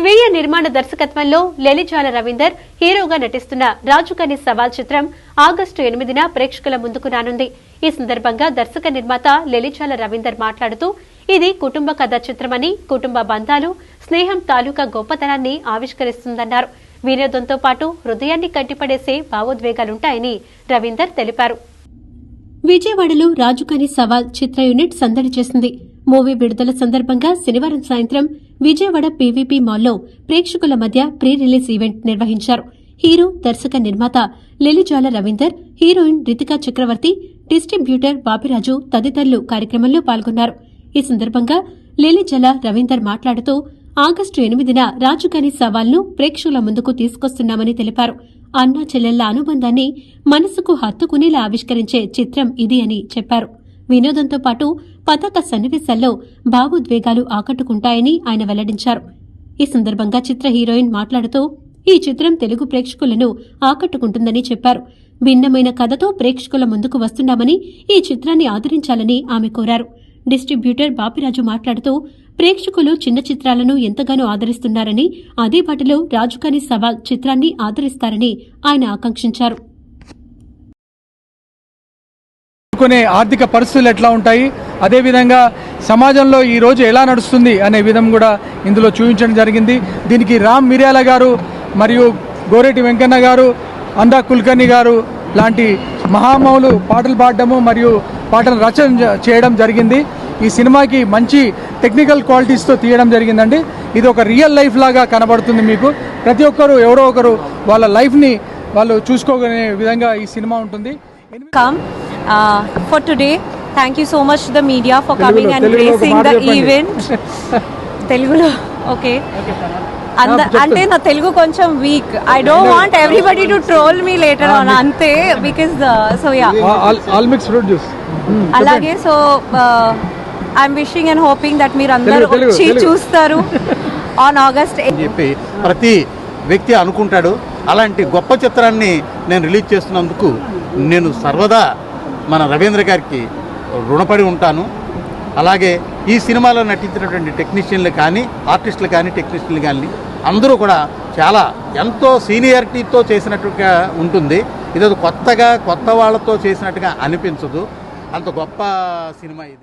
స్వీయ నిర్మాణ దర్శకత్వంలో లెలిజాల రవీందర్ హీరోగా నటిస్తున్న రాజుకని సవాల్ చిత్రం ఆగస్టు 8న ప్రేక్షకుల ముందుకు రానుంది. ఈ సందర్భంగా దర్శక నిర్మాత లెలిజాల రవీందర్ మాట్లాడుతూ ఇది కుటుంబ కథ చిత్రమని, కుటుంబ బంధాలు, స్నేహం తాలూకా గొప్పతనాన్ని ఆవిష్కరిస్తుందన్నారు. వినోదంతో పాటు హృదయాన్ని కట్టిపడేసే భావోద్వేగాలుంటాయని రవీందర్ తెలిపారు. విజయవాడలో రాజుకని సవాల్ చిత్ర యూనిట్ సందడి చేసింది. మూవీ విడుదల సందర్భంగా శనివారం సాయంత్రం విజయవాడ పీవీపీ మాల్లో ప్రేక్షకుల మధ్య ప్రీ రిలీజ్ ఈవెంట్ నిర్వహించారు. హీరో, దర్శక నిర్మాత లెలిజాల రవీందర్, హీరోయిన్ రితికా చక్రవర్తి, డిస్ట్రిబ్యూటర్ బాపిరాజు తదితరులు కార్యక్రమంలో పాల్గొన్నారు. ఈ సందర్భంగా లెలిజాల రవీందర్ మాట్లాడుతూ ఆగస్టు 8న రాజుకని సవాల్ను ప్రేక్షకుల ముందుకు తీసుకొస్తున్నామని తెలిపారు. అన్నా చెల్లెళ్ల అనుబంధాన్ని మనసుకు హత్తుకునేలా ఆవిష్కరించే చిత్రం ఇది అని చెప్పారు. వినోదంతో పాటు పతాక సన్నివేశాల్లో భావోద్వేగాలు ఆకట్టుకుంటాయని ఆయన వెల్లడించారు. ఈ సందర్భంగా చిత్ర హీరోయిన్ మాట్లాడుతూ ఈ చిత్రం తెలుగు ప్రేక్షకులను ఆకట్టుకుంటుందని చెప్పారు. భిన్నమైన కథతో ప్రేక్షకుల ముందుకు వస్తున్నామని, ఈ చిత్రాన్ని ఆదరించాలని ఆమె కోరారు. డిస్ట్రిబ్యూటర్ బాపిరాజు మాట్లాడుతూ ప్రేక్షకులు చిన్న చిత్రాలను ఎంతగానో ఆదరిస్తున్నారని, అదే బాటలో రాజుకని సవాల్ చిత్రాన్ని ఆదరిస్తారని ఆయన ఆకాంక్షించారు. ఆర్థిక పరిస్థితులు ఎట్లా ఉంటాయి, అదేవిధంగా సమాజంలో ఈ రోజు ఎలా నడుస్తుంది అనే విధం కూడా ఇందులో చూపించడం జరిగింది. దీనికి రామ్ మిర్యాల గారు మరియు గోరేటి వెంకన్న గారు, అందా కుల్కర్ణి గారు లాంటి మహామౌలు పాటలు పాడడము మరియు పాటలు రచన చేయడం జరిగింది. ఈ సినిమాకి మంచి టెక్నికల్ క్వాలిటీస్తో తీయడం జరిగిందండి. ఇది ఒక రియల్ లైఫ్ లాగా కనబడుతుంది. మీకు ప్రతి ఒక్కరు ఎవరో ఒకరు వాళ్ళ లైఫ్ని వాళ్ళు చూసుకోగలిగే విధంగా ఈ సినిమా ఉంటుంది. For today, thank you so much to the media for coming and gracing the event. Telugulo, okay. Ante na Telugu koncham weak. I don't want everybody to troll me later on. Ante because so yeah. All mixed fruit juice. Alage so I'm wishing and hoping that meer andaru వచ్చి చూస్తారు on August 8. చెప్పి ప్రతి వ్యక్తి అనుకుంటాడు. అలాంటి గొప్ప చిత్రాన్ని నేను రిలీజ్ చేస్తున్నందుకు నేను సర్వదా మన రవీంద్ర గారికి రుణపడి ఉంటాను. అలాగే ఈ సినిమాలో నటించినటువంటి టెక్నీషియన్లు కానీ, ఆర్టిస్టులు కానీ, టెక్నీషియన్లు కానీ అందరూ కూడా చాలా ఎంతో సీనియారిటీతో చేసినట్టుగా ఉంటుంది. ఇది కొత్తగా కొత్త వాళ్ళతో చేసినట్టుగా అనిపించదు. అంత గొప్ప సినిమా ఇది.